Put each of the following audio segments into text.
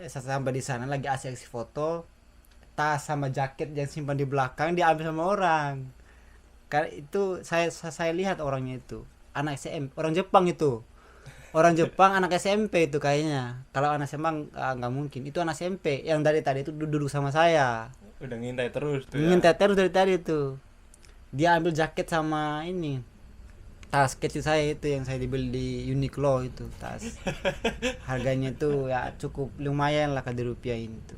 sampai di sana lagi asik foto, tas sama jaket yang simpan di belakang diambil sama orang. Karena itu saya lihat orangnya itu anak SM, orang Jepang itu. Orang Jepang anak SMP itu kayaknya. Kalau anak SMA nggak mungkin. Itu anak SMP yang dari tadi itu duduk sama saya. Udah ngintai terus tuh ya. Ngintai terus dari tadi itu. Dia ambil jaket sama ini. Tas kecil saya itu yang saya dibeli di Uniqlo itu tas. Harganya itu ya cukup lumayan lah kalau dirupiahin itu.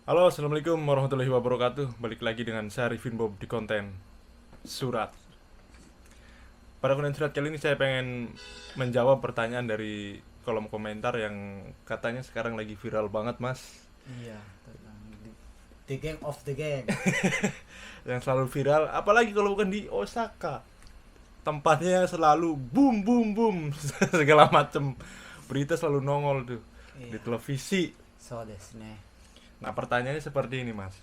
Halo, assalamualaikum warahmatullahi wabarakatuh. Balik lagi dengan saya Arifin Bob di konten surat. Pada konten surat kali ini saya pengen menjawab pertanyaan dari kolom komentar yang katanya sekarang lagi viral banget, Mas. Iya, the gang of the gang. Yang selalu viral, apalagi kalau bukan di Osaka. Tempatnya selalu boom boom boom segala macem berita selalu nongol tuh di Iya. televisi. So desu ne. Nah, pertanyaannya seperti ini, Mas.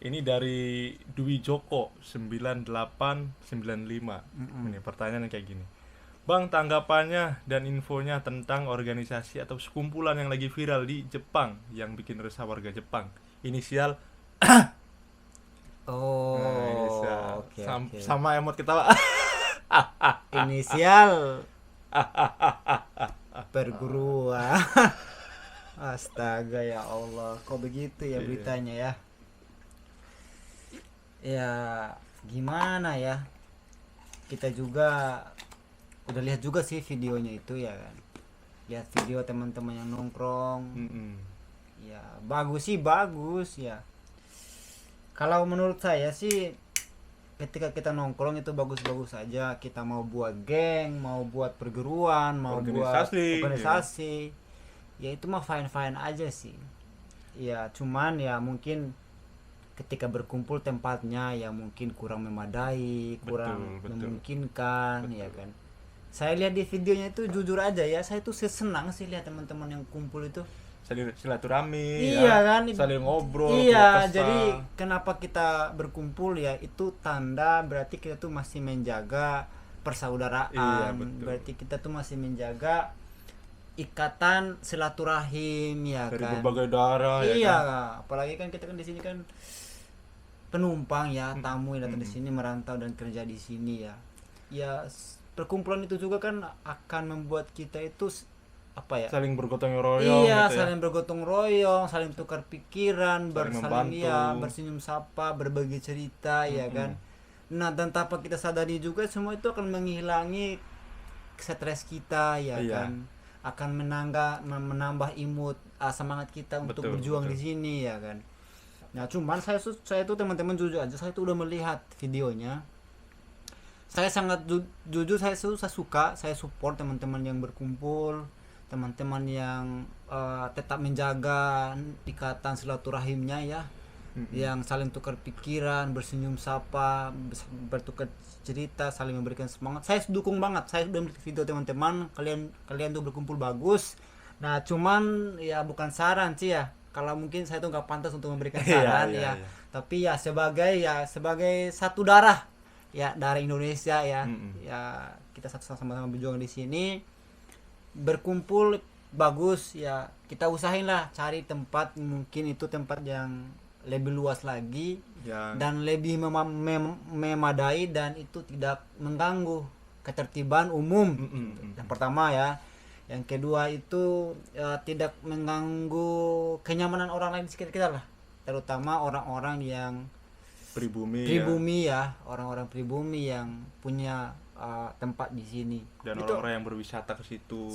Ini dari Dwi Joko 9895. Ini pertanyaan kayak gini. Bang, tanggapannya dan infonya tentang organisasi atau sekumpulan yang lagi viral di Jepang yang bikin resah warga Jepang. Inisial Oh, inisial. oke, oke. Sama emot ketawa. Inisial perguruan. Astaga, ya Allah, kok begitu ya Iya. beritanya ya? Ya gimana ya? Kita juga udah lihat juga sih videonya itu ya kan. Lihat video teman-teman yang nongkrong. Mm-mm. Ya bagus sih, bagus ya. Kalau menurut saya sih ketika kita nongkrong itu bagus-bagus aja. Kita mau buat geng, mau buat perguruan, mau buat Organisasi, organisasi, ya itu mah fine-fine aja sih. Ya cuman ya mungkin ketika berkumpul tempatnya ya mungkin kurang memadai, kurang Betul. memungkinkan. Betul. Ya kan. Saya lihat di videonya itu jujur aja ya, saya tuh senang sih lihat teman-teman yang kumpul itu. Saling silaturahmi, Iya ya. kan, Saling ngobrol, iya, keluh kesah. jadi kenapa kita berkumpul ya itu tanda berarti kita tuh masih menjaga persaudaraan. Iya, betul. Berarti kita tuh masih menjaga ikatan silaturahim ya Dari kan. berbagai daerah ya Iya, kan? apalagi kan kita kan di sini kan penumpang ya, tamu yang datang di sini merantau dan kerja di sini ya. Ya perkumpulan itu juga kan akan membuat kita itu apa ya? Saling bergotong royong Iya, gitu ya. saling bergotong royong, saling tukar pikiran, Saling saling membantu. ya, bersenyum sapa, berbagi cerita ya kan. Nah, dan tanpa kita sadari juga semua itu akan menghilangi stres kita ya Iya. kan. Akan menambah imut semangat kita untuk Betul, berjuang betul. di sini ya kan. Nah, cuman saya tuh teman-teman jujur aja, saya tuh udah melihat videonya. Saya sangat jujur, saya suka, saya support teman-teman yang berkumpul, teman-teman yang tetap menjaga ikatan silaturahimnya ya, yang saling tukar pikiran, bersenyum sapa, bertukar cerita, saling memberikan semangat. Saya dukung banget. Saya udah melihat video teman-teman, kalian tuh berkumpul bagus. Nah, cuman ya bukan saran sih ya. Kalau mungkin saya tuh nggak pantas untuk memberikan Iya, saran iya, ya. iya. Tapi ya sebagai satu darah ya, darah Indonesia ya. Ya kita sama-sama berjuang di sini. Berkumpul bagus ya, kita usahain lah cari tempat, mungkin itu tempat yang lebih luas lagi dan lebih memadai dan itu tidak mengganggu ketertiban umum. Yang pertama ya. Yang kedua itu tidak mengganggu kenyamanan orang lain di sekitar kita lah, terutama orang-orang yang pribumi ya, orang-orang pribumi yang punya tempat di sini dan itu, orang-orang yang berwisata ke situ.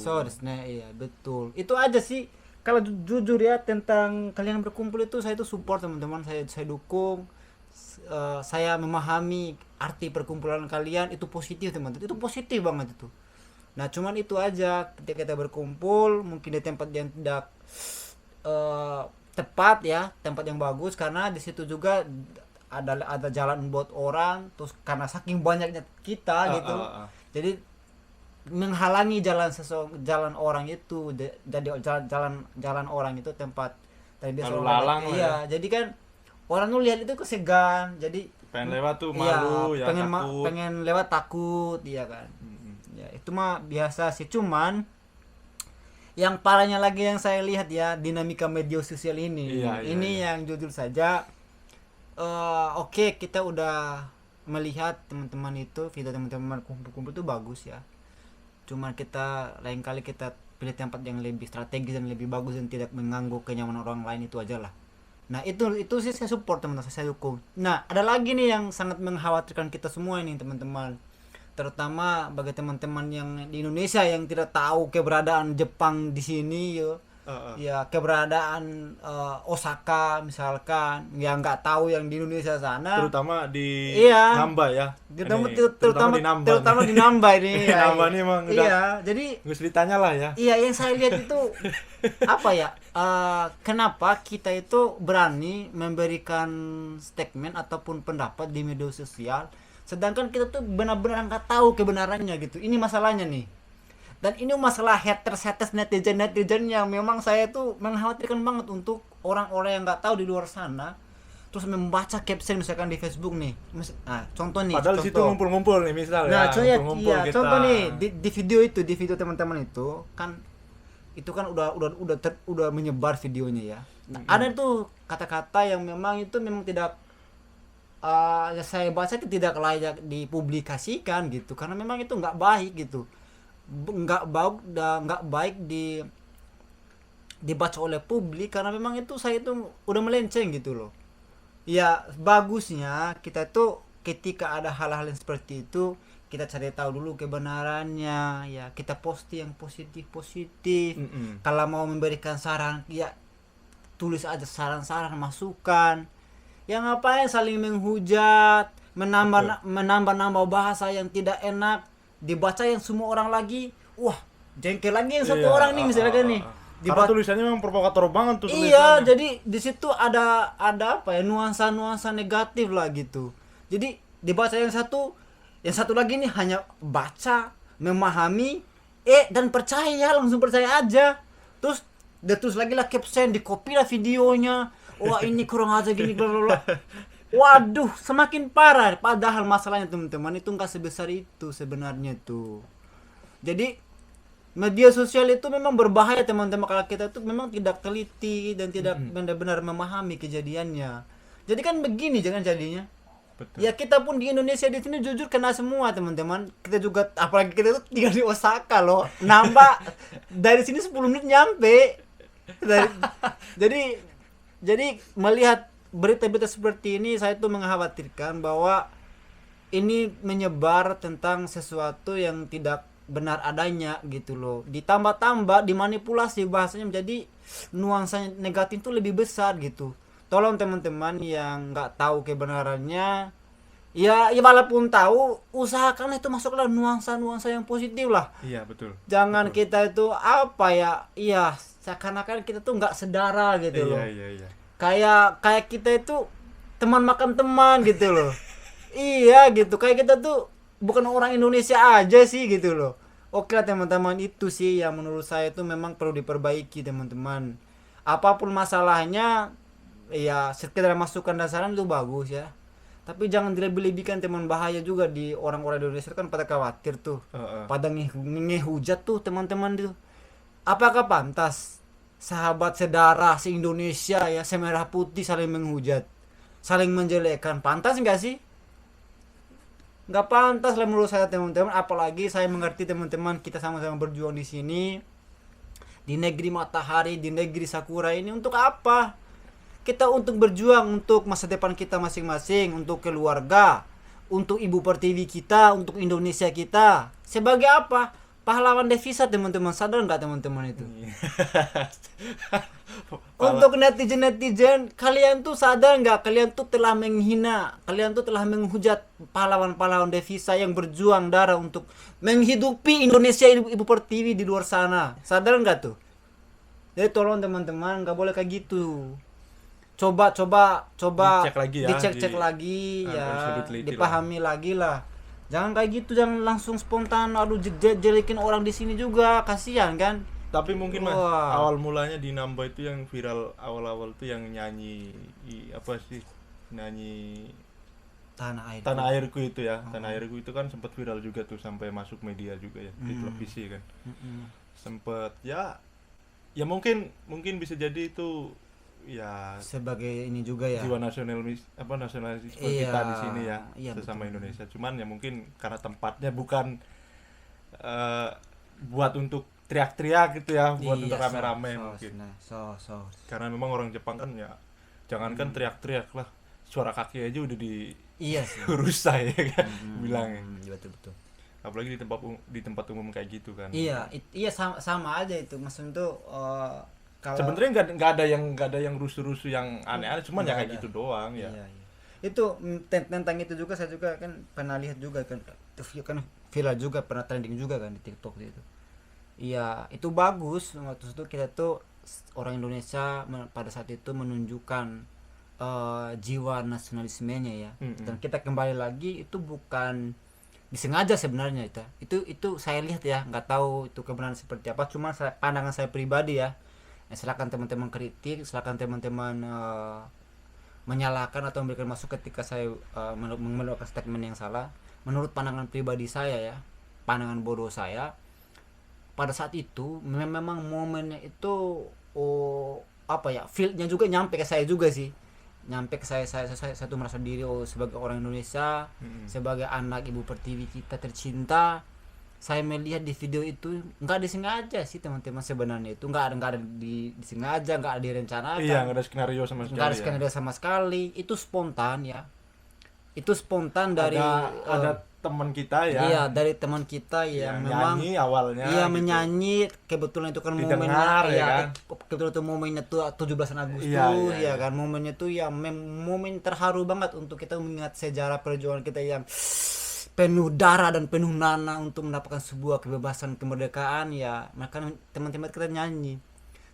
iya betul. Itu aja sih kalau jujur ya tentang kalian berkumpul itu, saya itu support teman-teman, saya dukung. Saya memahami arti perkumpulan kalian itu positif teman-teman, itu positif banget itu. Nah cuman itu aja, ketika kita berkumpul mungkin di tempat yang tidak tepat ya, tempat yang bagus, karena di situ juga ada jalan buat orang, terus karena saking banyaknya kita gitu. Jadi menghalangi jalan orang itu, jadi jalan orang itu tempat tadi biasa Lalu orang lalang lewat. lah Iya, ya. jadi kan orang tuh lihat itu kesegan, jadi Pengen lewat tuh iya, malu ya, takut. pengen lewat takut, iya kan. Ya itu mah biasa sih, cuman yang parahnya lagi yang saya lihat ya, dinamika media sosial ini. Iya, Ini iya. yang jujur saja, oke, kita udah melihat teman-teman itu, video teman-teman kumpul-kumpul itu bagus ya. Cuman kita lain kali kita pilih tempat yang lebih strategis dan lebih bagus dan tidak mengganggu kenyamanan orang lain, itu aja lah. Nah itu sih saya support teman-teman, saya dukung. Nah ada lagi nih yang sangat mengkhawatirkan kita semua ini teman-teman, terutama bagi teman-teman yang di Indonesia yang tidak tahu keberadaan Jepang di sini yo. Ya keberadaan Osaka misalkan, yang nggak tahu yang di Indonesia sana, Terutama di Iya. Namba ya. terutama Ini, terutama di Namba. terutama di Namba ini ya. Namba ini emang udah Iya, jadi nggak usah ditanya lah ya. iya yang saya lihat itu apa ya, kenapa kita itu berani memberikan statement ataupun pendapat di media sosial, sedangkan kita tuh benar-benar nggak tahu kebenarannya gitu. Ini masalahnya nih, dan ini masalah haters netizen yang memang saya tuh mengkhawatirkan banget untuk orang-orang yang nggak tahu di luar sana, terus membaca caption misalkan di Facebook nih. Contoh nih, Padahal di situ contoh. ngumpul-ngumpul nih misal Nah, ya. Ngumpul-ngumpul iya, kita. contoh nih di video teman-teman itu kan udah menyebar videonya ya. Nah, ada tuh kata-kata yang memang tidak ya saya baca itu tidak layak dipublikasikan gitu, karena memang itu nggak baik gitu, nggak baik dibaca oleh publik, karena memang itu saya itu udah melenceng gitu loh. Ya bagusnya kita tuh ketika ada hal-hal yang seperti itu kita cari tahu dulu kebenarannya ya, kita posting yang positif. Kalau mau memberikan saran ya tulis aja saran masukan. Yang ngapain saling menghujat, menambah bahasa yang tidak enak, dibaca yang semua orang lagi, wah jengkel lagi yang satu orang nih misalnya kan nih. Karena tulisannya memang provokator banget tuh tulisannya. Iya, jadi di situ ada apa ya, nuansa negatif lah gitu. Jadi dibaca yang satu lagi nih hanya baca, memahami, dan langsung percaya aja. Terus dia terus lagi lah caption, di copy lah videonya. Wah ini kurang aja gini bla. Waduh, semakin parah. Padahal masalahnya teman-teman itu nggak sebesar itu sebenarnya tuh. Jadi media sosial itu memang berbahaya teman-teman kalau kita tuh memang tidak teliti dan tidak benar-benar memahami kejadiannya. Jadi kan begini jangan jadinya. Betul. Ya kita pun di Indonesia di sini jujur kena semua teman-teman. Kita juga apalagi kita tuh tinggal di Osaka loh. Nambah dari sini 10 menit nyampe. Jadi melihat berita-berita seperti ini saya tuh mengkhawatirkan bahwa ini menyebar tentang sesuatu yang tidak benar adanya gitu loh. Ditambah dimanipulasi bahasanya menjadi nuansa negatif itu lebih besar gitu. Tolong teman-teman yang nggak tahu kebenarannya, ya walaupun tahu usahakan itu masuklah nuansa yang positif lah. Iya betul. Jangan kita itu apa ya, iya seakan-akan kita tuh nggak sedara gitu loh. Iya. Kayak kita itu teman makan teman gitu loh. Iya gitu, kayak kita tuh bukan orang Indonesia aja sih gitu loh. Oke lah teman-teman, itu sih yang menurut saya itu memang perlu diperbaiki teman-teman. Apapun masalahnya ya sekedar masukan dan saran itu bagus ya. Tapi jangan dilebih-lebihkan teman, bahaya juga di orang-orang Indonesia kan pada khawatir tuh. Pada ngehujat tuh teman-teman tuh. Apakah pantas sahabat sedarah se-Indonesia ya semerah putih saling menghujat, saling menjelekkan? Pantas enggak sih? Nggak pantas lah menurut saya teman-teman. Apalagi saya mengerti teman-teman kita sama-sama berjuang di sini di negeri matahari, di negeri sakura ini. Untuk apa kita? Untuk berjuang untuk masa depan kita masing-masing, untuk keluarga, untuk ibu pertiwi kita, untuk Indonesia kita. Sebagai apa? Pahlawan devisa teman-teman. Sadar nggak teman-teman itu? Untuk netizen, kalian tuh sadar nggak? Kalian tuh telah menghina, kalian tuh telah menghujat pahlawan devisa yang berjuang darah untuk menghidupi Indonesia, ibu pertiwi di luar sana. Sadar nggak tuh? Jadi tolong teman-teman, nggak boleh kayak gitu. Coba Dicek lagi ya, dicek lagi ya, dipahami lagi lah. Jangan kayak gitu, jangan langsung spontan aduh jelekin orang di sini juga, kasihan kan. Tapi mungkin Mas, Wah. awal mulanya di Namba itu yang viral awal-awal tuh yang nyanyi apa sih? Nyanyi Tanah Airku itu ya. Tanah Airku itu kan sempat viral juga tuh sampai masuk media juga ya, di televisi kan. Sempet ya mungkin bisa jadi itu ya sebagai ini juga ya. jiwa nasionalisme Iya, kita di sini ya, iya, sesama betul. Indonesia. Cuman ya mungkin karena tempatnya bukan buat untuk teriak-teriak gitu ya, buat untuk rame-rame mungkin. Karena memang orang Jepang kan ya jangankan teriak-teriak lah, suara kaki aja udah Iya sih. rusak ya kan bilangnya. Iya, betul. Apalagi di tempat umum kayak gitu kan. Iya, iya sama aja itu. Maksudnya tuh kalau Sebenarnya nggak ada yang rusuh-rusuh yang aneh-aneh, cuman ya Nggak kayak ada. gitu doang ya. Iya. Itu tentang itu juga saya juga kan pernah lihat juga kan, kan viral juga, pernah trending juga kan di TikTok itu. Iya, itu bagus. Waktu itu kita tuh orang Indonesia pada saat itu menunjukkan jiwa nasionalismenya ya. Dan kita kembali lagi itu bukan disengaja sebenarnya itu saya lihat ya, nggak tahu itu kebenaran seperti apa, cuma pandangan saya pribadi ya. Silakan teman-teman kritik, silakan teman-teman menyalahkan atau memberikan masuk ketika saya melakukan statement yang salah. Menurut pandangan pribadi saya ya, pandangan bodoh saya, pada saat itu memang momennya itu apa ya, feel-nya juga nyampe ke saya juga sih, nyampe ke saya tuh merasa diri sebagai orang Indonesia, sebagai anak ibu pertiwi kita tercinta. Saya melihat di video itu nggak disengaja sih teman-teman, sebenarnya itu nggak ada disengaja, nggak ada direncanakan. Iya, nggak ada skenario sama sekali. Nggak ada skenario sama sekali, itu spontan ya. Itu spontan dari ada teman kita ya. Iya, dari teman kita yang memang nyanyi awalnya. Iya, gitu. menyanyi, kebetulan itu kan Didengar, momennya ya kan? kebetulan itu momennya tuh 17 Agustus Iya. ya kan. Momennya tuh ya momen terharu banget untuk kita mengingat sejarah perjuangan kita yang penuh darah dan penuh nanah untuk mendapatkan sebuah kebebasan, kemerdekaan ya. Maka teman-teman kita nyanyi.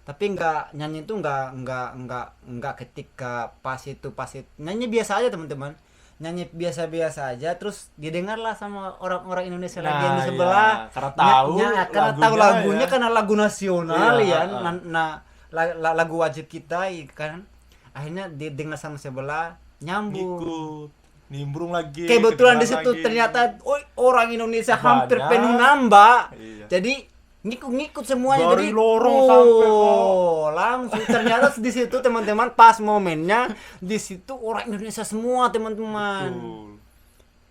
Tapi nyanyi itu nggak ketika pas itu nyanyi biasa aja teman-teman, nyanyi biasa-biasa aja, terus didengarlah sama orang-orang Indonesia lagi yang di sebelah. Iya. Karena tahu lagunya ya. Karena lagu nasional Iya, ya. Lagu wajib kita ya kan. Akhirnya didengar sama sebelah, nyambung. Ngikut, nimbrung lagi. Kebetulan di situ lagi. ternyata orang Indonesia hampir Banyak. penuh nambah. Iya. Jadi ngikut semuanya. Dari Jadi lorong sampai langsung ternyata di situ teman-teman, pas momennya di situ orang Indonesia semua teman-teman. Betul.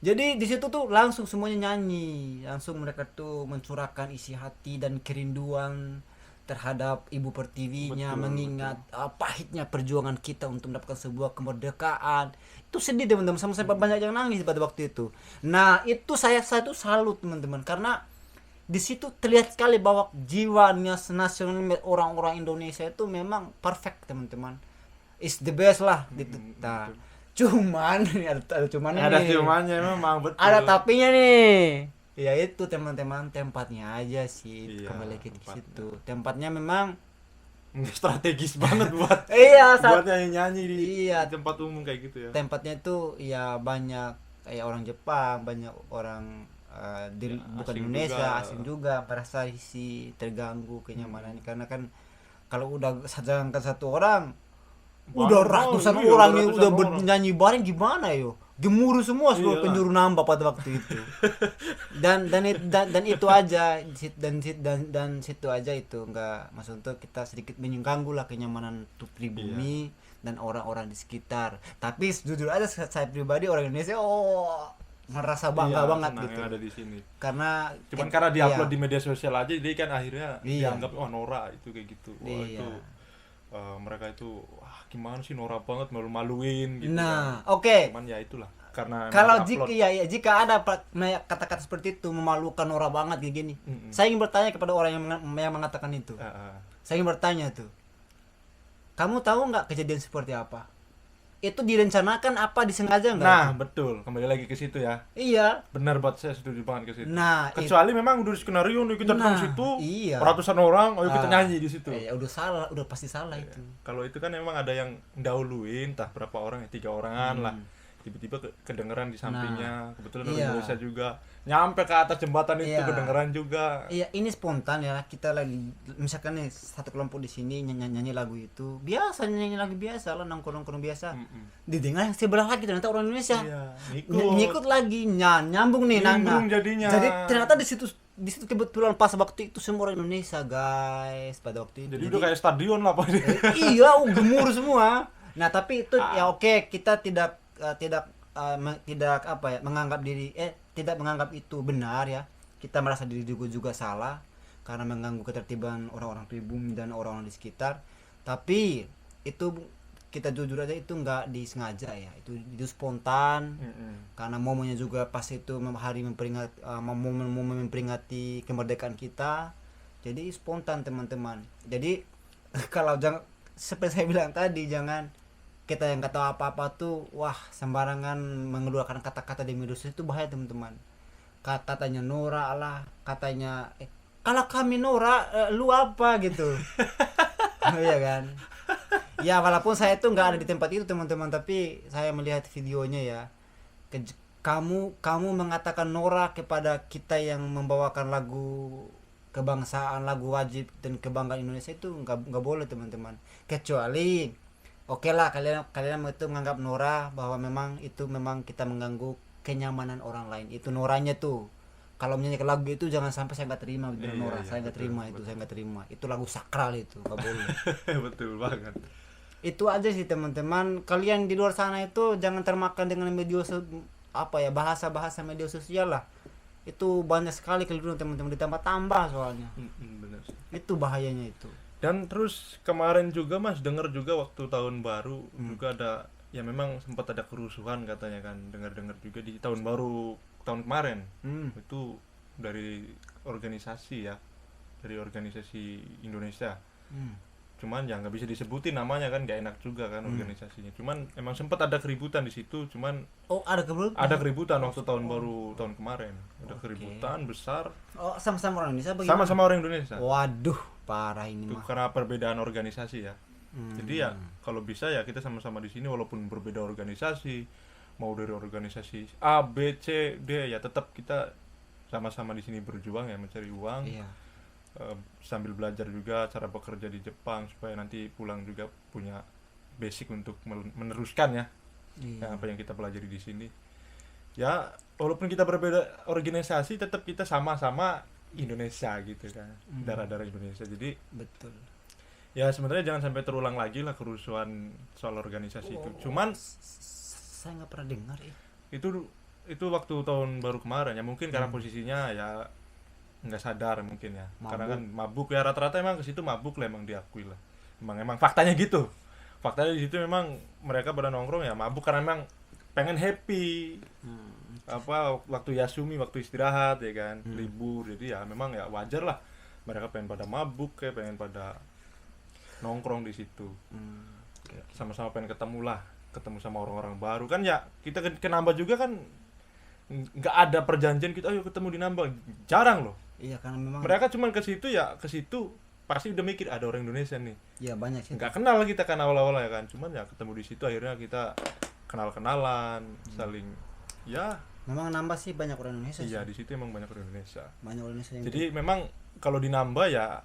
Jadi di situ tuh langsung semuanya nyanyi, langsung mereka tuh mencurahkan isi hati dan kerinduan terhadap ibu pertiwinya, mengingat pahitnya perjuangan kita untuk mendapatkan sebuah kemerdekaan. Itu sedih teman-teman, sama sampai banyak yang nangis pada waktu itu. Nah itu saya tuh salut teman-teman, karena di situ terlihat sekali bahwa jiwanya nasional orang-orang Indonesia itu memang perfect teman-teman, is the best lah gitu. Nah, cuman ada cumannya Ada nih. cumannya memang betul. Ada tapinya nih. Ya itu teman-teman, tempatnya aja sih. Iya, Kembali ke tempatnya. situ. Tempatnya memang strategis banget buat iya, buat nyanyi di iya, tempat umum kayak gitu ya. tempatnya itu ya banyak kayak orang Jepang, banyak orang bukan asing Indonesia, juga. asing juga, merasa sih terganggu kenyamanannya, karena kan kalau udah satu orang udah ratusan iya, orang udah yang ratusan udah orang. bernyanyi bareng, gimana yo, gemuruh semua seluruh Iya. penjuru nambah pada waktu itu. dan itu aja, dan situ aja itu nggak, maksud untuk kita sedikit mengganggu lah kenyamanan pribumi dan orang-orang di sekitar. Tapi jujur aja saya pribadi orang Indonesia merasa bangga banget senang gitu, yang ada di sini. karena Cuman diupload iya. di media sosial aja, jadi kan akhirnya Iya. dianggap Nora itu kayak gitu. Wah Iya. itu mereka itu gimana sih Nora banget, malu-maluin gitu. Nah, kan. oke. Cuman ya itulah karena Kalau di-upload. jika ada kata-kata seperti itu memalukan, norak banget kayak gini, saya ingin bertanya kepada orang yang mengatakan itu. Saya ingin bertanya tuh, kamu tahu nggak kejadian seperti apa? Itu direncanakan apa disengaja nggak? Nah, betul. Kembali lagi ke situ ya. Iya. Benar, buat saya setuju banget ke situ. Nah, kecuali memang udah skenario nih kita datang situ, iya. ratusan orang, ayo kita nyanyi di situ. Udah salah, udah pasti salah itu. Kalau itu kan memang ada yang dahuluin, entah berapa orang ya, 3 orangan lah. tiba-tiba kedengeran di sampingnya, kebetulan orang iya. Indonesia juga nyampe ke atas jembatan itu, Iya. kedengeran juga. Iya, ini spontan ya. Kita lagi misalkan nih satu kelompok di sini nyanyi lagu itu. Biasa nyanyi lagu biasa lah, nongkrong biasa. Didengar yang sebelah lagi ternyata orang Indonesia. Iya, Ngikut lagi, nyambung nih Nimbrung jadinya. Jadi ternyata di situ kebetulan pas waktu itu semua orang Indonesia, guys, pada waktu itu. Jadi udah kayak stadion lah Pak. Iya, gemur semua. Nah, tapi itu ya oke, kita tidak apa ya, menganggap diri tidak menganggap itu benar ya. Kita merasa diri juga salah karena mengganggu ketertiban orang-orang pribumi dan orang-orang di sekitar. Tapi itu kita jujur aja itu nggak disengaja ya, itu spontan. Karena momennya juga pas itu hari momen memperingati kemerdekaan kita, jadi spontan teman-teman. Jadi kalau jangan seperti saya bilang tadi, jangan kita yang nggak tahu apa-apa tuh wah sembarangan mengeluarkan kata-kata di media sosial, itu bahaya teman-teman. Katanya Nora lah, katanya kalau kami Nora, lu apa gitu. Iya kan. Ya walaupun saya tuh nggak ada di tempat itu teman-teman, tapi saya melihat videonya ya. Kamu mengatakan Nora kepada kita yang membawakan lagu kebangsaan, lagu wajib dan kebanggaan Indonesia, itu nggak boleh teman-teman. Kecuali oke lah kalian itu menganggap Nora bahwa memang kita mengganggu kenyamanan orang lain, itu Noranya tuh. Kalau menyanyikan lagu itu jangan sampai saya nggak terima betul Nora. Saya nggak terima itu, saya nggak terima. Itu lagu sakral, itu nggak boleh. Betul banget. Itu aja sih teman-teman. Kalian di luar sana itu jangan termakan dengan bahasa-bahasa media sosial lah. Itu banyak sekali keliru teman-teman, ditambah-tambah soalnya. Benar. Itu bahayanya itu. Dan terus kemarin juga Mas dengar juga waktu tahun baru juga ada, ya memang sempat ada kerusuhan katanya kan, dengar-dengar juga di tahun baru tahun kemarin. Itu dari organisasi Indonesia. Cuman ya nggak bisa disebutin namanya kan, nggak enak juga kan organisasinya. Cuman emang sempat ada keributan di situ. Cuman ada keributan waktu tahun baru tahun kemarin. Ada keributan besar. Oh, sama-sama orang Indonesia bagaimana? Sama-sama orang Indonesia. Waduh, parah ini Itu mah. karena perbedaan organisasi ya. Jadi ya kalau bisa ya kita sama-sama di sini walaupun berbeda organisasi, mau dari organisasi A, B, C, D, ya tetap kita sama-sama di sini berjuang ya, mencari uang. Iya. Sambil belajar juga cara bekerja di Jepang supaya nanti pulang juga punya basic untuk meneruskan ya, apa yang kita pelajari di sini. Ya walaupun kita berbeda organisasi, tetap kita sama-sama Indonesia gitu kan, darah-darah Indonesia. Jadi betul. Ya sebenarnya jangan sampai terulang lagi lah kerusuhan soal organisasi itu. Cuman saya nggak pernah dengar ya. Itu waktu tahun baru kemarin ya, mungkin karena posisinya ya nggak sadar mungkin ya, karena kan mabuk ya, rata-rata emang ke situ mabuk lah, emang diakui lah, emang faktanya gitu. Faktanya di situ memang mereka pada nongkrong ya mabuk karena memang pengen happy, waktu Yasumi, waktu istirahat ya kan, libur, jadi ya memang ya wajar lah mereka pengen pada mabuk kayak pengen pada nongkrong di situ. Sama-sama pengen ketemu sama orang-orang baru kan ya, kita ke Namba juga kan nggak ada perjanjian kita ayo ketemu di Namba, jarang loh. Iya, karena memang Mereka cuma ke situ pasti udah mikir ada orang Indonesia nih. Iya, banyak sih. Nggak kenal kita kan awal-awal ya kan, cuman ya ketemu di situ akhirnya kita kenal-kenalan, saling ya. Memang nambah sih banyak orang Indonesia. Iya, di situ emang banyak orang Indonesia. Banyak orang Indonesia yang Jadi memang kalau di Namba ya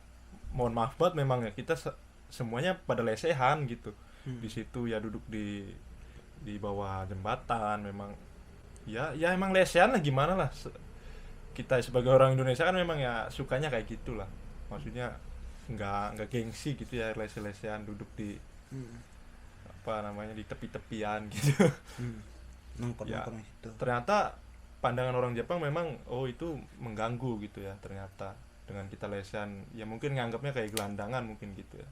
mohon maaf banget memang ya kita semuanya pada lesehan gitu. Di situ ya duduk di bawah jembatan, memang ya emang lesehan lah, gimana lah. Kita sebagai orang Indonesia kan memang ya sukanya kayak gitulah. Maksudnya nggak gengsi gitu ya, lese-lesehan duduk di di tepi-tepian gitu. nongkrong itu. Ternyata pandangan orang Jepang memang itu mengganggu gitu ya, ternyata dengan kita lesehan ya, mungkin nganggapnya kayak gelandangan mungkin gitu ya.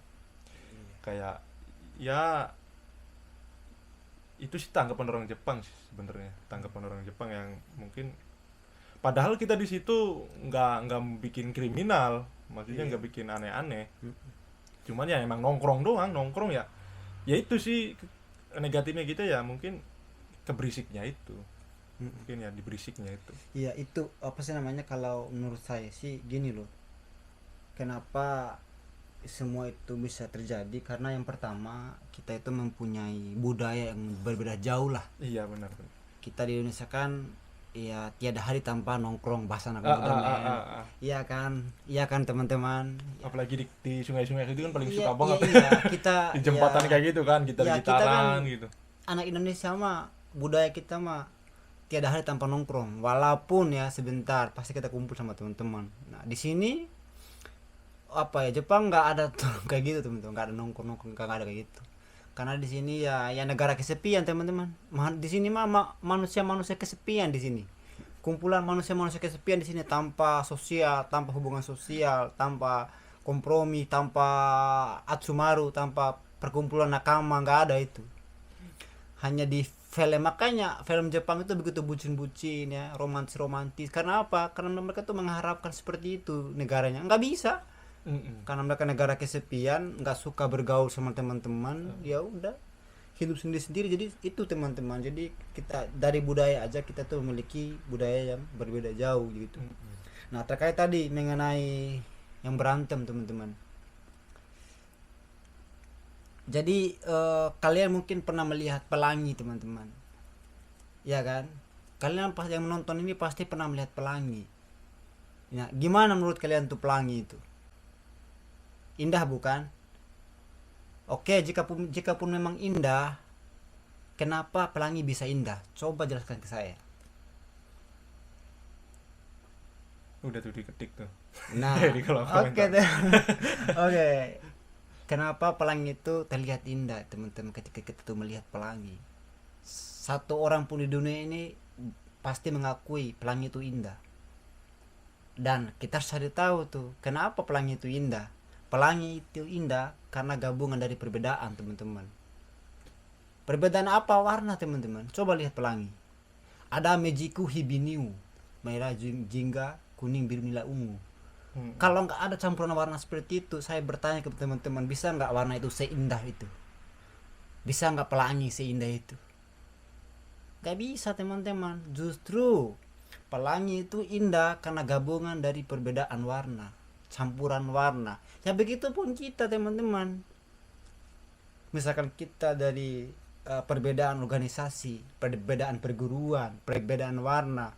Kayak ya itu sih tanggapan orang Jepang sih sebenarnya, tanggapan orang Jepang yang mungkin padahal kita di situ nggak bikin kriminal, maksudnya nggak bikin aneh-aneh. Cuman ya emang nongkrong ya itu sih negatifnya kita ya, mungkin keberisiknya itu, mungkin ya diberisiknya itu. Iya, itu apa sih namanya, kalau menurut saya sih gini loh, kenapa semua itu bisa terjadi karena yang pertama kita itu mempunyai budaya yang berbeda jauh lah. Iya benar. Kita di Indonesia kan ya tiada hari tanpa nongkrong bahasa anak muda men. Iya kan teman-teman. Apalagi di sungai-sungai itu kan paling Iya, suka banget. iya, kita Di jembatan ya, kayak gitu kan, kita ya, kita gitaran kan gitu. anak Indonesia mah budaya kita mah tiada hari tanpa nongkrong, walaupun ya sebentar pasti kita kumpul sama teman-teman. Nah di sini apa ya, Jepang nggak ada tuh kayak gitu teman-teman, nggak ada nongkrong nggak ada kayak gitu. Karena di sini ya negara kesepian teman-teman. Di sini mah manusia kesepian di sini. Kumpulan manusia kesepian di sini, tanpa sosial, tanpa hubungan sosial, tanpa kompromi, tanpa atsumaru, tanpa perkumpulan nakama, nggak ada itu. Hanya di film, makanya film Jepang itu begitu bucin-bucin ya, romantis. Karena apa? Karena mereka tuh mengharapkan seperti itu negaranya, nggak bisa. Karena mereka negara kesepian, nggak suka bergaul sama teman-teman, ya udah hidup sendiri-sendiri. Jadi itu teman-teman, jadi kita dari budaya aja kita tuh memiliki budaya yang berbeda jauh gitu. Nah terkait tadi mengenai yang berantem teman-teman, jadi kalian mungkin pernah melihat pelangi teman-teman, ya kan? Kalian pas yang menonton ini pasti pernah melihat pelangi. Nah gimana menurut kalian tuh pelangi itu? Indah bukan? Oke, jika pun memang indah, kenapa pelangi bisa indah? Coba jelaskan ke saya. Udah tuh diketik tuh. Nah, Di kolom oke komentar. oke. Kenapa pelangi itu terlihat indah, teman-teman, ketika kita tuh melihat pelangi? Satu orang pun di dunia ini pasti mengakui pelangi itu indah. Dan kita harus cari tahu tuh, kenapa pelangi itu indah? Pelangi itu indah karena gabungan dari perbedaan teman-teman. Perbedaan apa? Warna teman-teman. Coba lihat pelangi. Ada Mejiku Hibiniu, merah jingga, kuning biru nila ungu. Kalau nggak ada campuran warna seperti itu, saya bertanya ke teman-teman, bisa nggak warna itu seindah itu? Bisa nggak pelangi seindah itu? Nggak bisa teman-teman. Justru pelangi itu indah karena gabungan dari perbedaan warna, campuran warna. Ya begitu pun kita teman-teman. Misalkan kita dari perbedaan organisasi, perbedaan perguruan, perbedaan warna,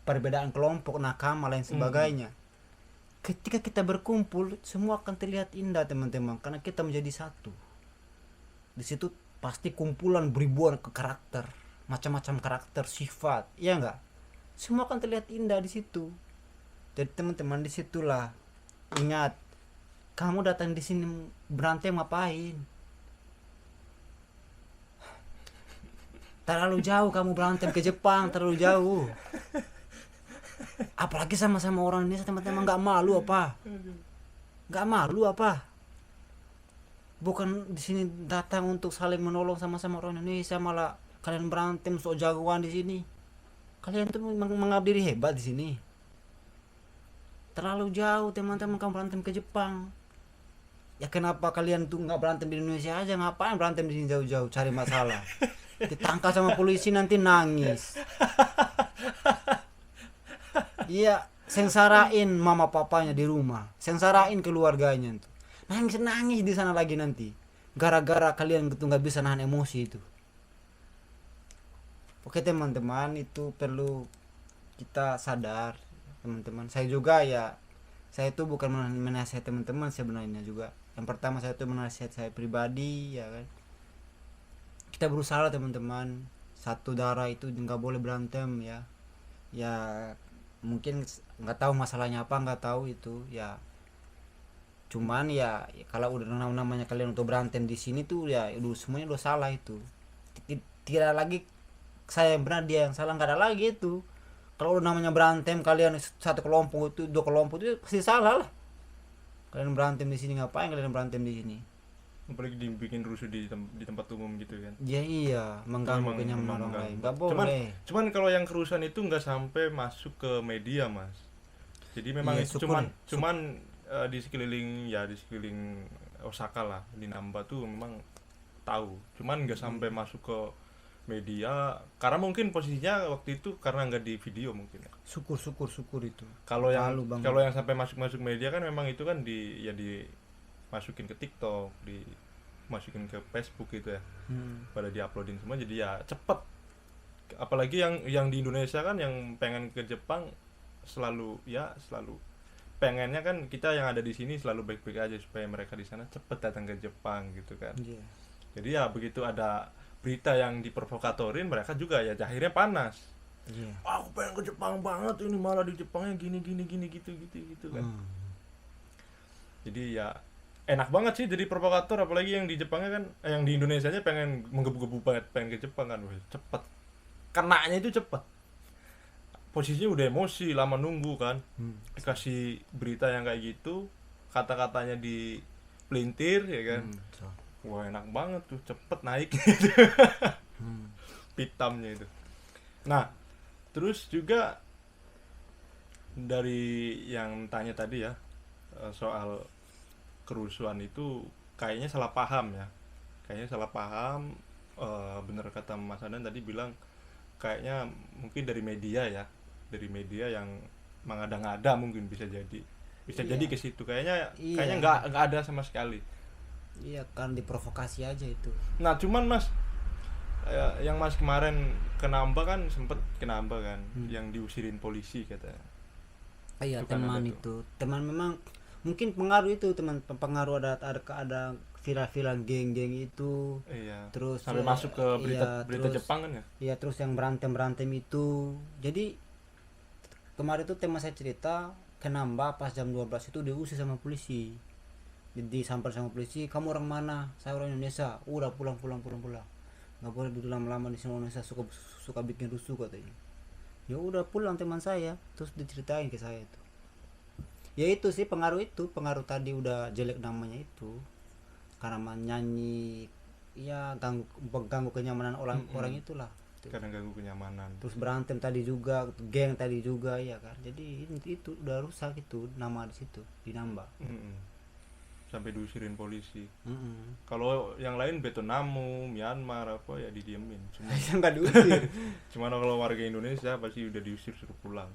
perbedaan kelompok nakama lain sebagainya. Ketika kita berkumpul, semua akan terlihat indah teman-teman, karena kita menjadi satu. Di situ pasti kumpulan beribuan ke karakter, macam-macam karakter, sifat, ya enggak? Semua akan terlihat indah di situ. Jadi teman-teman, disitulah ingat, kamu datang di sini berantem ngapain? Terlalu jauh kamu berantem ke Jepang, terlalu jauh. Apalagi sama-sama orang Indonesia teman-teman, nggak malu apa? Nggak malu apa? Bukan di sini datang untuk saling menolong sama-sama orang Indonesia, malah kalian berantem sok jagoan di sini. Kalian tuh mengabdi diri hebat di sini. Terlalu jauh teman-teman kamu berantem ke Jepang. Ya kenapa kalian tuh nggak berantem di Indonesia aja? Ngapain berantem di sini jauh-jauh cari masalah? Ditangkap sama polisi nanti nangis. Iya, sengsarain mama papanya di rumah, sengsarain keluarganya tuh. Nangis di sana lagi nanti. Gara-gara kalian gitu nggak bisa nahan emosi itu. Oke teman-teman, itu perlu kita sadar teman-teman. Saya juga ya, saya itu bukan menasihati teman-teman sebenarnya juga. Yang pertama saya itu menasihati saya pribadi ya kan. Kita berusaha teman-teman, satu darah itu nggak boleh berantem ya. Ya mungkin nggak tahu masalahnya apa, nggak tahu itu ya. Cuman ya kalau udah namanya kalian untuk berantem di sini tuh ya semuanya udah salah itu. Tidak lagi saya yang benar dia yang salah, nggak ada lagi itu. Kalau udah namanya berantem kalian satu kelompok itu, dua kelompok itu pasti salah lah. Kalian berantem di sini, ngapain kalian berantem di sini? Apalagi dibikin rusuh di tempat umum gitu kan. Ya iya, mengganggu kenyamanan orang lain. Nggak boleh. Cuman kalau yang kerusuhan itu nggak sampai masuk ke media, Mas. Jadi memang Iya, cuman di sekeliling Osaka lah, di Namba tuh memang tahu. Cuman nggak sampai masuk ke media karena mungkin posisinya waktu itu karena nggak di video mungkin. Syukur itu. Kalau yang sampai masuk media kan memang itu kan di masukin ke TikTok, dimasukin ke Facebook gitu ya, pada diuploadin semua, jadi ya cepet. Apalagi yang di Indonesia kan yang pengen ke Jepang selalu pengennya kan kita yang ada di sini selalu baik-baik aja supaya mereka di sana cepet datang ke Jepang gitu kan. Jadi ya begitu ada berita yang diprovokatorin, mereka juga ya akhirnya panas. Aku pengen ke Jepang banget, ini malah di Jepangnya gini gitu kan. Jadi ya enak banget sih jadi provokator, apalagi yang di Jepangnya kan, yang di Indonesianya pengen menggebu-gebu banget pengen ke Jepang kan. Wih, cepet kenanya itu cepet, posisinya udah emosi, lama nunggu kan, dikasih berita yang kayak gitu, kata-katanya di pelintir ya kan. Wah enak banget tuh, cepet naik gitu. Pitamnya itu. Nah terus juga dari yang tanya tadi ya, soal kerusuhan itu kayaknya salah paham ya, bener kata Mas Adan tadi bilang kayaknya mungkin dari media yang mengada-ngada, mungkin bisa jadi ke situ, kayaknya nggak ada sama sekali. Iya kan diprovokasi aja itu. Nah cuman Mas, yang Mas kemarin ke Namba kan, sempet ke Namba kan, yang diusirin polisi katanya. Iya teman itu, teman memang mungkin pengaruh itu, teman pengaruh ada viral-viral geng-geng itu. Iya. Terus sampai masuk ke berita terus, Jepang kan ya. Iya terus yang berantem itu. Jadi kemarin itu teman saya cerita ke Namba pas jam 12 itu diusir sama polisi. Jadi sampai sama polisi, kamu orang mana? Saya orang Indonesia. Udah pulang. Nggak boleh duduk lama-lama di sini, Indonesia suka bikin rusuh katanya. Ya udah pulang teman saya, terus diceritain ke saya itu. Ya itu sih pengaruh tadi udah jelek namanya itu, karena menyanyi ya ganggu kenyamanan orang itulah. Karena ganggu kenyamanan. Terus berantem tadi juga, geng tadi juga ya kan. Jadi itu udah rusak itu nama di situ di Namba. Sampai diusirin polisi. Kalau yang lain Vietnamu, Myanmar apa ya didiemin. Cuma nggak diusir. Cuman kalau warga Indonesia pasti udah diusir, suruh pulang,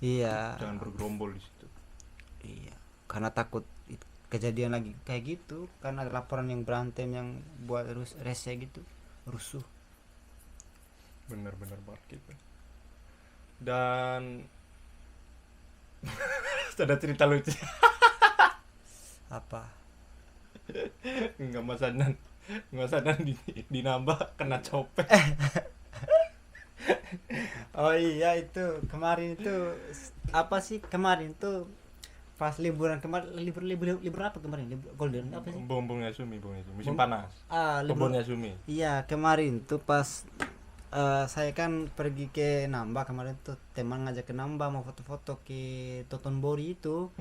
iya. Jangan bergerombol di situ. Iya. Karena takut kejadian lagi kayak gitu, karena ada laporan yang berantem yang buat rese gitu, rusuh. Bener banget gitu. Dan ada cerita lucu. Apa? Enggak, Mas Adnan di Namba kena copet. Oh iya itu kemarin itu apa sih, kemarin tuh pas liburan kemarin, libur apa kemarin, libur golden apa sih, Bong Yasumi musim panas. Libur Yasumi. Iya kemarin tuh pas saya kan pergi ke Namba kemarin tuh, teman ngajak ke Namba mau foto-foto ke Totonbori itu.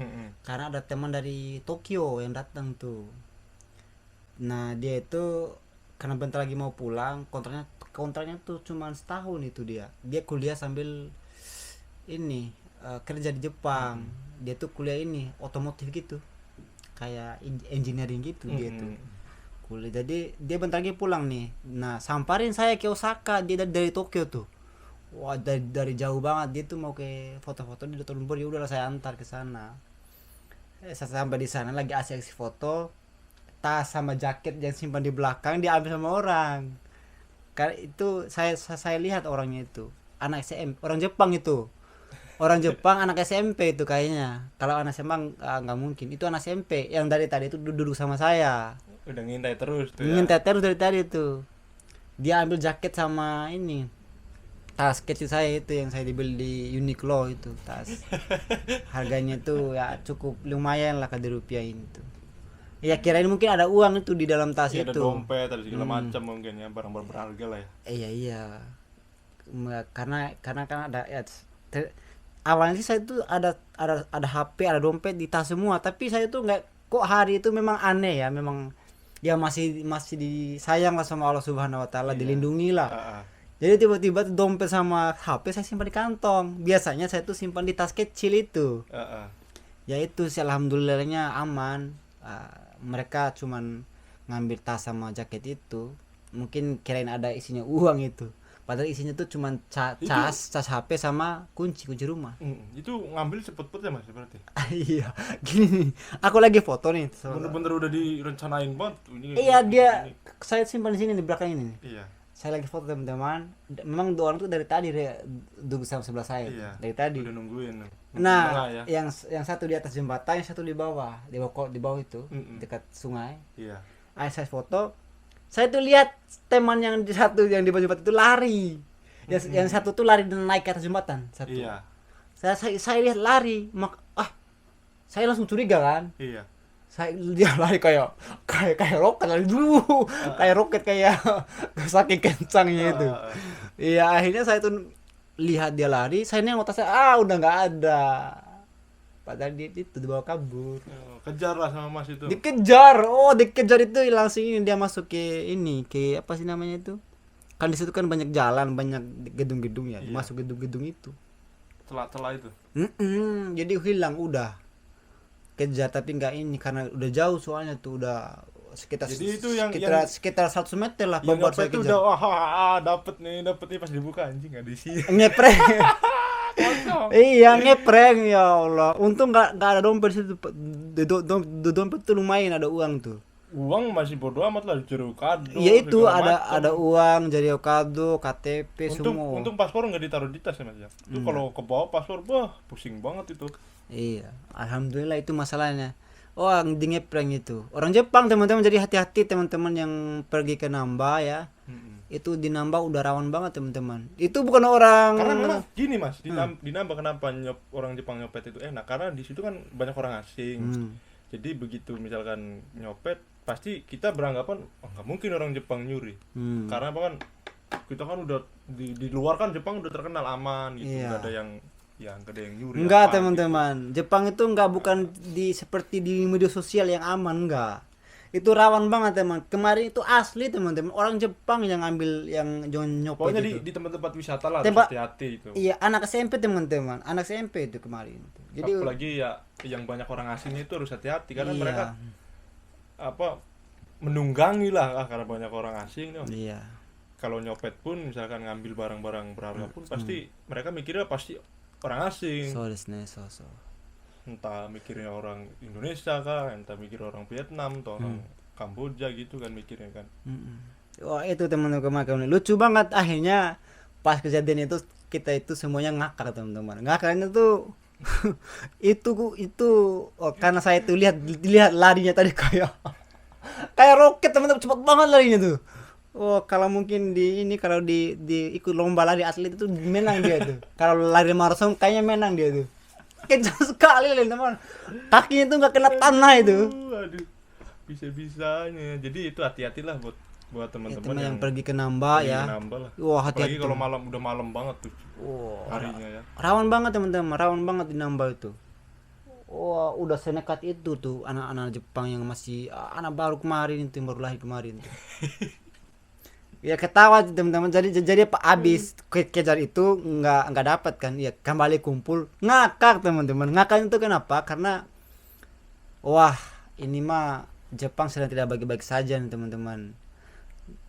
Karena ada teman dari Tokyo yang datang tuh. Nah dia itu karena bentar lagi mau pulang, kontraknya tuh cuma setahun itu, dia kuliah sambil ini kerja di Jepang. Dia tuh kuliah ini otomotif gitu, kayak engineering gitu. Dia tuh kuliah, jadi dia bentar lagi pulang nih. Nah samparin saya ke Osaka, dia dari Tokyo tuh. Wah dari jauh banget, dia tuh mau ke foto-foto di Totonbori. Udahlah saya antar ke sana. Saya sampai di sana lagi asik foto, tas sama jaket yang simpan di belakang diambil sama orang. Karena itu saya lihat orangnya itu anak SM, orang Jepang itu. Orang Jepang anak SMP itu kayaknya. Kalau anak SMA nggak mungkin. Itu anak SMP yang dari tadi itu duduk sama saya. Udah ngintai terus tuh. Ngintai terus dari tadi tuh. Dia ambil jaket sama ini, tas kecil saya itu yang saya dibeli di Uniqlo itu, tas. Harganya tuh ya cukup lumayan lah kalau dirupiahin itu. Ya kirain mungkin ada uang itu di dalam tas ya, itu. Ada dompet, ada segala macam mungkin ya, barang-barang berharga lah ya. Iya. Karena kan ada ya, awalnya sih saya tuh ada HP, ada dompet di tas semua, tapi saya tuh nggak, kok hari itu memang aneh ya, memang ya masih disayang lah sama Allah Subhanahu Wa Taala, dilindungi lah. Jadi tiba-tiba tuh dompet sama HP saya simpan di kantong. Biasanya saya tuh simpan di tas kecil itu. Ya itu sih alhamdulillahnya aman. Mereka cuman ngambil tas sama jaket itu, mungkin kirain ada isinya uang itu. Padahal isinya tuh cuman cas HP sama kunci rumah. Itu ngambil cepet-cepet ya mas berarti. Iya, gini nih, aku lagi foto nih. Bener-bener udah direncanain banget. Iya dia, saya simpan di sini di belakang ini nih. Iya. Saya lagi foto teman-teman. Memang dua orang tuh dari tadi duduk sama sebelah saya. Iya. Dari tadi. Udah nungguin. Nah, ya. yang satu di atas jembatan, yang satu di bawah itu, dekat sungai. Iya. Saya foto. Saya tuh lihat teman yang di satu yang di bawah jembatan itu lari. Yang satu tuh lari dan naik ke atas jembatan. Satu. Iya. Saya lihat lari, saya langsung curiga kan. Iya. Dia lari kayak roket lari dulu, kayak roket kayak saking kencangnya itu. Iya, akhirnya saya tuh lihat dia lari, saya nengok tasnya, udah nggak ada. Padahal dia itu dibawa kabur. Kejar lah sama mas itu. Dikejar itu langsung ini dia masuk ke apa sih namanya itu? Kan di situ kan banyak jalan, banyak gedung-gedung ya, iya. masuk gedung-gedung itu. Celah-celah itu. Jadi hilang udah. Kejar tapi nggak ini karena udah jauh soalnya tuh udah sekitar jadi itu yang sekitar 100 meter lah yang baru saya itu kejar. Udah dapet nih pas dibuka anjing nggak diisi. Ngeprank. Iya ngeprank ya Allah. Untung nggak ada dompet situ. Dompet tuh lumayan ada uang tuh. Uang masih bodo amat lah jero kado. Iya itu ada uang, jari kado, KTP semua. Untung paspor nggak ditaruh di tas ya mas ya. Itu kalau ke bawah paspor pusing banget itu. Iya, alhamdulillah itu masalahnya. Di ngeprank itu. Orang Jepang teman-teman, jadi hati-hati teman-teman yang pergi ke Namba ya. Itu di Namba udah rawan banget teman-teman. Itu bukan orang. Karena memang gini mas, di Namba kenapa orang Jepang nyopet itu enak? Karena di situ kan banyak orang asing. Jadi begitu misalkan nyopet, pasti kita beranggapan nggak mungkin orang Jepang nyuri. Karena apa kan? Kita kan udah di luar kan Jepang udah terkenal aman gitu, nggak ada yang gede yang nyuri. Enggak teman-teman, gitu. Jepang itu bukan seperti di media sosial yang aman, enggak. Itu rawan banget teman. Kemarin itu asli teman-teman, orang Jepang yang ambil yang nyopet. Pokoknya itu. di tempat-tempat wisata lah, hati-hati itu. Iya, anak SMP teman-teman, anak SMP itu kemarin. Jadi apalagi yang banyak orang asingnya itu harus hati-hati karena mereka menunggangi lah karena banyak orang asing. Iya. Kalau nyopet pun misalkan ngambil barang-barang berharga pun pasti mereka mikirnya pasti orang asing. So. Entah mikirnya orang Indonesia kah, entah mikir orang Vietnam atau orang Kamboja gitu kan mikirnya kan. Wah itu teman-teman lucu banget akhirnya pas kejadian itu kita itu semuanya ngakak teman-teman. Ngakaknya tuh itu karena saya tuh lihat larinya tadi kayak roket teman-teman, cepat banget larinya tuh. Kalau mungkin kalau di ikut lomba lari atlet itu menang dia tuh. Kalau lari maraton kayaknya menang dia tuh. Kencang sekali teman. Kakinya tuh nggak kena tanah itu. Aduh. Bisa-bisanya. Jadi itu hati-hatilah buat teman-teman yang pergi ke Namba ya. Wah, hati-hati. Apalagi kalau udah malam banget tuh. Harinya ya. Rawan banget teman-teman, rawan banget di Namba itu. Udah senekat itu tuh anak-anak Jepang yang masih anak baru kemarin itu, yang baru lahir kemarin tuh. Ya ketawa teman-teman, jadi abis kejar itu nggak dapat kan, ya kembali kumpul ngakak teman-teman. Ngakak itu kenapa? Karena ini mah Jepang sedang tidak baik-baik saja nih teman-teman.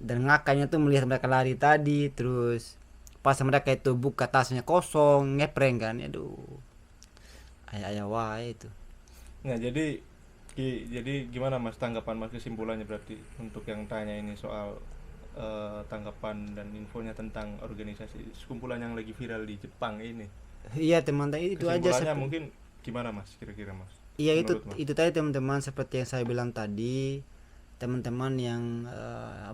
Dan ngakaknya tuh melihat mereka lari tadi, terus pas mereka itu buka tasnya kosong, ngeprank kan, aduh ayah itu. Nah jadi gimana mas tanggapan mas, kesimpulannya berarti untuk yang tanya ini soal tanggapan dan infonya tentang organisasi sekumpulan yang lagi viral di Jepang ini. Iya teman-teman, itu aja. Kesimpulannya mungkin gimana mas kira-kira mas? Iya itu tadi teman-teman, seperti yang saya bilang tadi, teman-teman yang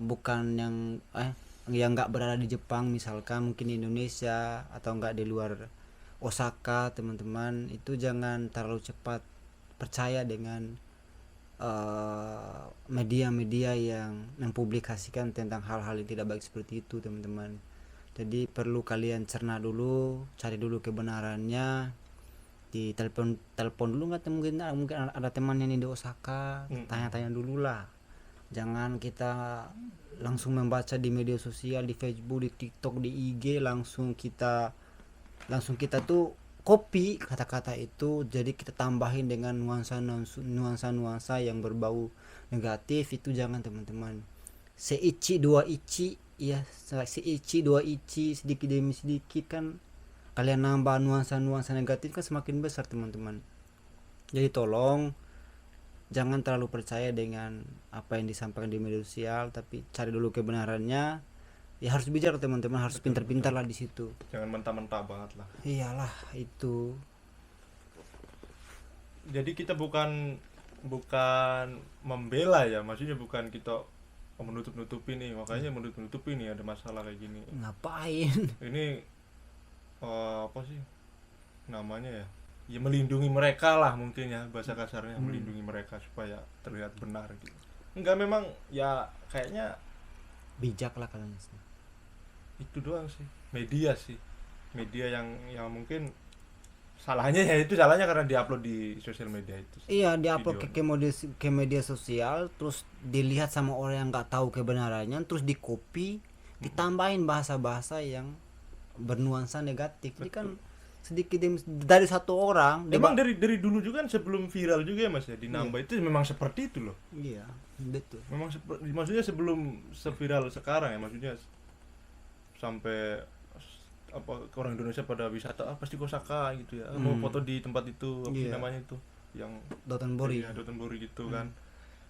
bukan yang nggak berada di Jepang, misalkan mungkin di Indonesia atau nggak di luar Osaka, teman-teman itu jangan terlalu cepat percaya dengan media-media yang mempublikasikan tentang hal-hal yang tidak baik seperti itu teman-teman. Jadi perlu kalian cerna dulu, cari dulu kebenarannya, di telepon dulu nggak, mungkin ada temannya nih di Osaka, tanya-tanya dulu lah. Jangan kita langsung membaca di media sosial, di Facebook, di TikTok, di IG, langsung kita tuh copy kata-kata itu, jadi kita tambahin dengan nuansa yang berbau negatif. Itu jangan teman-teman. Seichi dua ichi iya si ici 2 ici sedikit demi sedikit kan kalian nambah nuansa-nuansa negatif kan semakin besar teman-teman. Jadi tolong jangan terlalu percaya dengan apa yang disampaikan di media sosial, tapi cari dulu kebenarannya. Ya harus bijak teman-teman, harus Betul, pintar-pintar lah di situ. Jangan mentah-mentah banget lah. Iyalah itu. Jadi kita bukan membela ya, maksudnya bukan kita menutup-nutupi nih, makanya menutup-nutupi nih ada masalah kayak gini. Ngapain? Ini apa sih namanya ya? Ya melindungi mereka lah mungkin ya, bahasa kasarnya melindungi mereka supaya terlihat benar gitu. Enggak, memang ya kayaknya Bijak lah kalian. itu doang sih, media yang mungkin salahnya ya, itu salahnya karena diupload di sosial media itu. Iya, diupload Videonya. ke media sosial, terus dilihat sama orang yang nggak tahu kebenarannya, terus di copy, ditambahin bahasa-bahasa yang bernuansa negatif. Jadi kan sedikit dari satu orang. Memang dari dulu juga kan sebelum viral juga ya Mas ya, di Namba itu memang seperti itu loh. Iya, betul. Memang maksudnya sebelum seviral sekarang ya, maksudnya sampai apa orang Indonesia pada wisata pasti ke Osaka gitu ya, mau foto di tempat itu apa sih namanya itu yang Dotonbori. ya, Dotonbori gitu kan.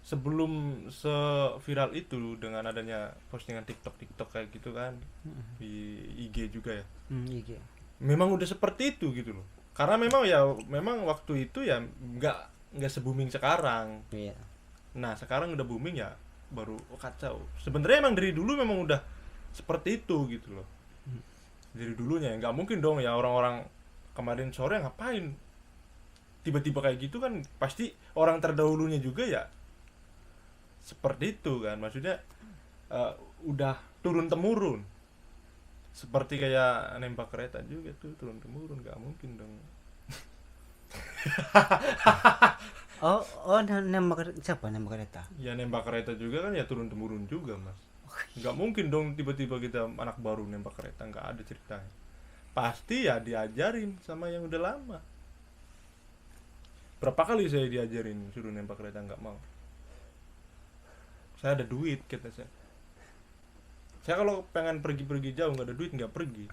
Sebelum seviral itu dengan adanya postingan TikTok kayak gitu kan, di IG juga ya, Iya. memang udah seperti itu gitu loh. Karena memang waktu itu ya nggak se-booming sekarang. Iya. Nah sekarang udah booming ya, baru kacau. Sebenarnya emang dari dulu memang udah seperti itu gitu loh. Dari dulunya ya, nggak mungkin dong ya orang-orang kemarin sore ngapain tiba-tiba kayak gitu kan, pasti orang terdahulunya juga ya seperti itu kan, maksudnya udah turun temurun, seperti kayak nembak kereta juga tuh turun temurun, nggak mungkin dong. Nembak siapa nembak kereta? Ya nembak kereta juga kan ya turun temurun juga Mas. Nggak mungkin dong tiba-tiba kita anak baru nembak kereta, nggak ada ceritanya. Pasti ya diajarin sama yang udah lama. Berapa kali saya diajarin suruh nembak kereta nggak mau. Saya ada duit kata saya. Saya kalau pengen pergi jauh nggak ada duit nggak pergi.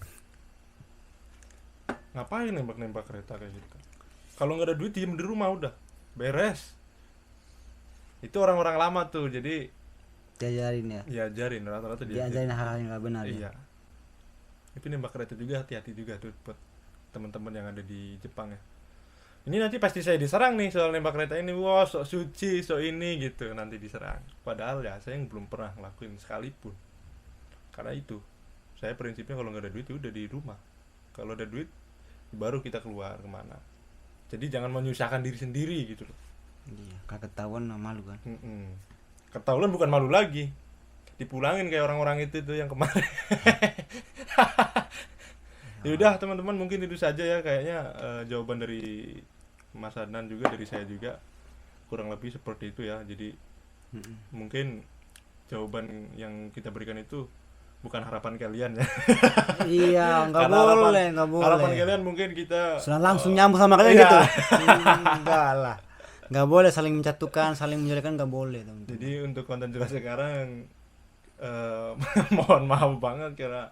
Ngapain nembak kereta kayak gitu? Kalau nggak ada duit diem di rumah udah beres. Itu orang-orang lama tuh, jadi Diajarin ya. diajarin rata-rata Diajarin hal-hal yang nggak benar iya. ya. Itu nembak kereta juga hati-hati juga tuh buat teman-teman yang ada di Jepang ya. Ini nanti pasti saya diserang nih soal nembak kereta ini. Wah, sok suci, sok ini gitu, nanti diserang. Padahal ya saya yang belum pernah ngelakuin sekalipun. Karena itu, saya prinsipnya kalau nggak ada duit udah di rumah. Kalau ada duit baru kita keluar kemana. Jadi jangan menyusahkan diri sendiri gitu loh. Iya, kalau ketahuan malu kan. Ketahuan bukan malu lagi, dipulangin kayak orang-orang itu tuh yang kemarin. Yaudah teman-teman, mungkin itu saja ya kayaknya jawaban dari Mas Adnan juga, dari saya juga kurang lebih seperti itu ya. Jadi mungkin jawaban yang kita berikan itu bukan harapan kalian ya. Iya, nggak boleh. Harapan kalian mungkin kita langsung nyambung sama kalian iya. gitu. Enggak lah. Nggak boleh saling menjatuhkan, saling menjelekkan, nggak boleh teman-teman. Jadi untuk konten jelas sekarang mohon maaf banget karena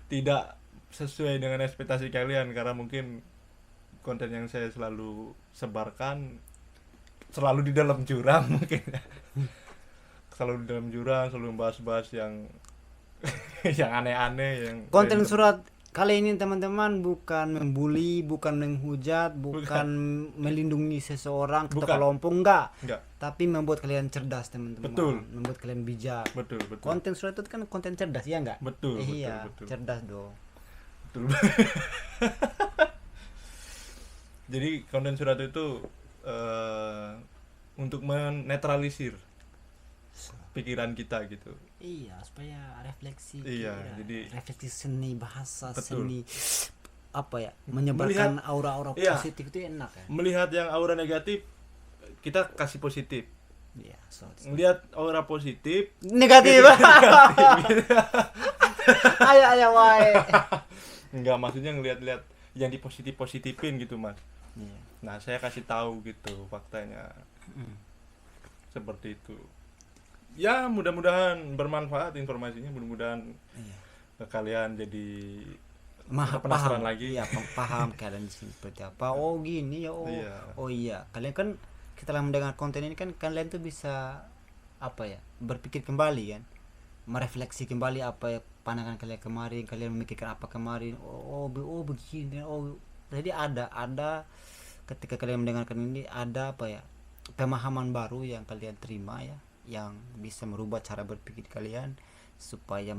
tidak sesuai dengan ekspektasi kalian, karena mungkin konten yang saya selalu sebarkan selalu di dalam jurang mungkin ya. Selalu di dalam jurang, selalu membahas-bahas yang yang aneh-aneh, yang Konten surat kali ini teman-teman bukan membuli, bukan menghujat, bukan melindungi seseorang atau kelompok, enggak. Tapi membuat kalian cerdas teman-teman. Betul. Membuat kalian bijak. Betul. Konten surat itu kan konten cerdas ya enggak? Betul. Cerdas dong. Betul. Jadi konten surat itu untuk menetralisir pikiran kita gitu. Iya, supaya refleksi. Iya, jadi refleksi seni bahasa, betul. seni apa ya? Menyebarkan aura-aura positif itu enak ya. Melihat yang aura negatif kita kasih positif. Iya, melihat aura positif negatif. Ayo wae. Enggak, maksudnya ngelihat-lihat yang dipositifin gitu, Mas. Iya. Nah, saya kasih tahu gitu faktanya. Seperti itu. ya mudah-mudahan bermanfaat informasinya, mudah-mudahan Iya. kalian jadi Maha penasaran paham lagi. iya paham keadaan di sini seperti apa. Oh gini ya, oh Iya. oh iya, kalian kan setelah mendengar konten ini kan kalian tuh bisa apa ya, berpikir kembali kan, merefleksi kembali apa ya pandangan kalian kemarin, kalian memikirkan apa kemarin. Oh begini, oh jadi ada ketika kalian mendengarkan ini ada apa ya, pemahaman baru yang kalian terima ya, yang bisa merubah cara berpikir kalian supaya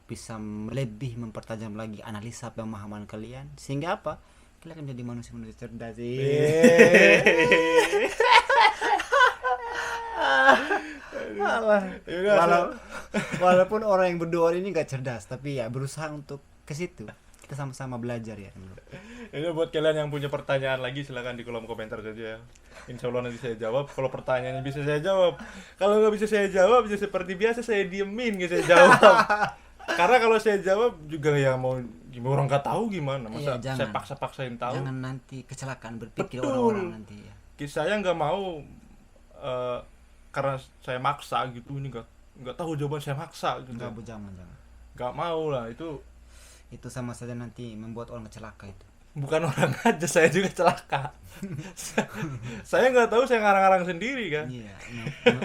bisa lebih mempertajam lagi analisa pemahaman kalian, sehingga apa, kalian akan jadi manusia-manusia cerdas sih. Yaudah, Walaupun orang yang berdua ini nggak cerdas, tapi ya berusaha untuk ke situ. Kita sama-sama belajar ya. ini buat kalian yang punya pertanyaan lagi silakan di kolom komentar saja ya. Insya Allah nanti saya jawab. Kalau pertanyaannya bisa saya jawab. Kalau nggak bisa saya jawab, ya seperti biasa saya diemin, nggak saya jawab. Karena kalau saya jawab juga ya mau gimana, orang nggak tahu gimana. Masa Iya, saya paksa-paksain tahu. Jangan nanti kecelakaan berpikir Betul. orang-orang nanti ya. Saya nggak mau karena saya maksa gitu, ini nggak tahu jawaban saya maksa gitu. Jangan. Nggak mau lah, Itu sama saja nanti membuat orang celaka itu. bukan orang aja, saya juga celaka. Saya nggak tahu, saya ngarang-ngarang sendiri kan. Iya,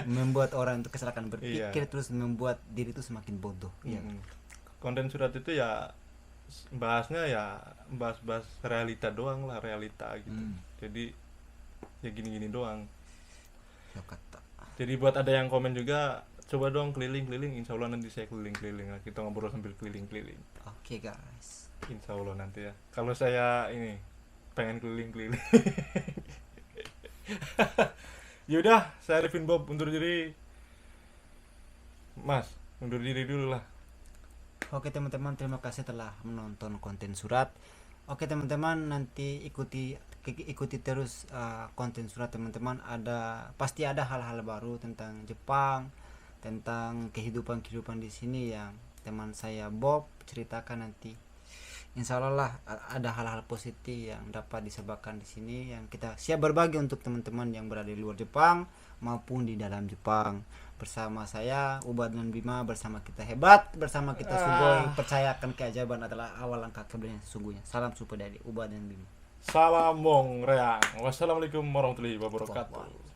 membuat orang itu kecelakaan berpikir, Iya. terus membuat diri itu semakin bodoh. Iya. Konten surat itu ya bahasnya ya bahas realita doang lah, realita gitu. Jadi ya gini-gini doang. Ya kata. Jadi buat ada yang komen juga, coba dong keliling-keliling. Insya Allah nanti saya keliling-keliling lah, kita ngobrol sambil keliling-keliling. Oke, guys. Insya Allah nanti ya. Kalau saya ini pengen keliling-keliling. Yaudah, saya Arifin Bob undur diri. Mas, undur diri dulu lah. Oke teman-teman, terima kasih telah menonton konten surat. Oke teman-teman, nanti ikuti terus konten surat teman-teman. Pasti ada hal-hal baru tentang Jepang, tentang kehidupan di sini yang teman saya Bob ceritakan nanti. Insya Allah lah ada hal-hal positif yang dapat disebarkan di sini, yang kita siap berbagi untuk teman-teman yang berada di luar Jepang maupun di dalam Jepang. Bersama saya Ubad dan Bima, bersama kita hebat, bersama kita Sugoi, percayakan keajaiban adalah awal langkah keberanian sesungguhnya. Salam super dari Ubad dan Bima. Salam Mong Reang. Wassalamualaikum warahmatullahi wabarakatuh.